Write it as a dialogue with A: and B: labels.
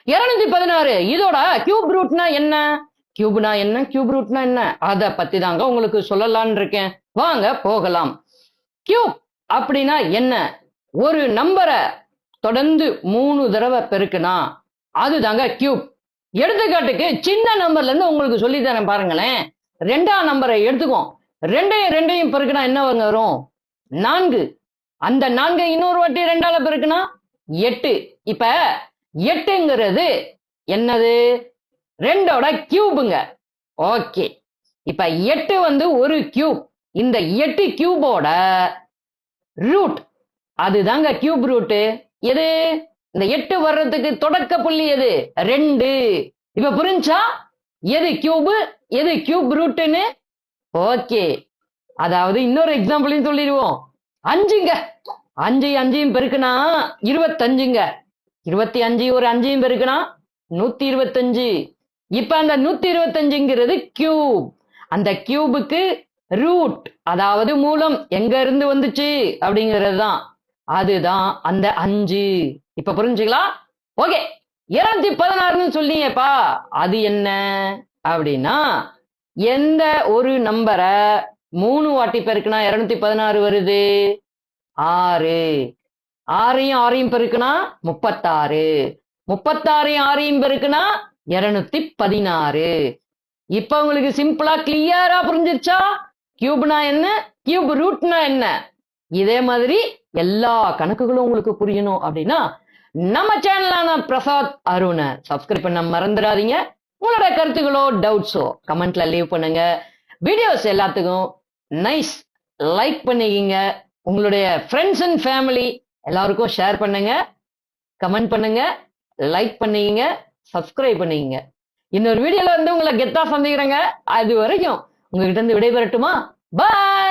A: 216 இதோட கியூப் ரூட்னா என்ன? கியூப்னா என்ன, கியூப் ரூட்னா என்ன, அத பத்தி தாங்க உங்களுக்கு சொல்லலாம்னு இருக்கேன். வாங்க போகலாம். கியூப் அப்படின்னா என்ன? ஒரு நம்பரை தொடர்ந்து 3 தடவை பெருக்குனா அதுதாங்க கியூப். எடுத்துக்காட்டுக்கு சின்ன நம்பர்ல இருந்து உங்களுக்கு சொல்லி தரேன் பாருங்களேன். 2ஆம் நம்பரை எடுத்துக்கோம். 2ஐயும் பெருக்குனா என்ன வரும்? 4. அந்த 4 இன்னொரு வாட்டி 2ஆல பெருக்குனா 8. இப்ப 8ங்கிறது என்னது? 2ஓட கியூபுங்க. ஓகே. இப்ப 8 வந்து ஒரு கியூப். இந்த 8 கியூபோட ரூட் அதுதாங்க கியூப் ரூட். எது? இந்த 8 வர்றதுக்கு தொடக்க புள்ளி எது? 2. இப்ப புரிஞ்சா எது கியூப் எது கியூப் ரூட்னு? ஓகே. அதாவது இன்னொரு எக்ஸாம்பிளையும் சொல்லிடுவோம். 5ங்க. 5ஐயும் பெருக்குனா 25ங்க. 25 ஒரு 5ஐயும் பெருக்குனா 125. இப்ப அந்த 125ங்கிறது கியூப். அந்த கியூபுக்கு ரூட் அதாவது மூலம் எங்க இருந்து வந்துச்சு அப்படிங்கிறது தான். அதுதான் அந்த 5. இப்ப புரிஞ்சுக்கலாம். ஓகே. 216ன்னு சொன்னீங்கப்பா, அது என்ன அப்படின்னா, எந்த ஒரு நம்பரை 3 வாட்டி பெருக்குனா 216 வருது? 6. 6ஐயும் 6ஐயும் பெருக்குனா 36. 36ஐயும் 6ஐயும் பெருக்குனா 216. இப்ப உங்களுக்கு சிம்பிளா கிளியரா புரிஞ்சிருச்சா? கியூப்னா என்ன, கியூப் ரூட்னா என்ன? இதே மாதிரி எல்லா கணக்குகளும் உங்களுக்கு புரியணும் அப்படின்னா நம்ம சேனலான பிரசாத் அருணை சப்ஸ்கிரைப் பண்ண மறந்துடாதீங்க. உங்களோட கருத்துக்களோ டவுட்ஸோ கமெண்ட்ல லீவ் பண்ணுங்க. வீடியோஸ் எல்லாத்துக்கும் நைஸ் லைக் பண்ணிக்கிங்க. உங்களுடைய ஃப்ரெண்ட்ஸ் அண்ட் ஃபேமிலி எல்லாருக்கும் ஷேர் பண்ணுங்க, கமெண்ட் பண்ணுங்க, லைக் பண்ணிக்கிங்க, சப்ஸ்கிரைப் பண்ணிக்கிங்க. இன்னொரு வீடியோல வந்து உங்களை கெத்தா சந்திக்கிறேங்க. அது வரைக்கும் உங்ககிட்ட இருந்து விடைபெறட்டுமா? பாய்.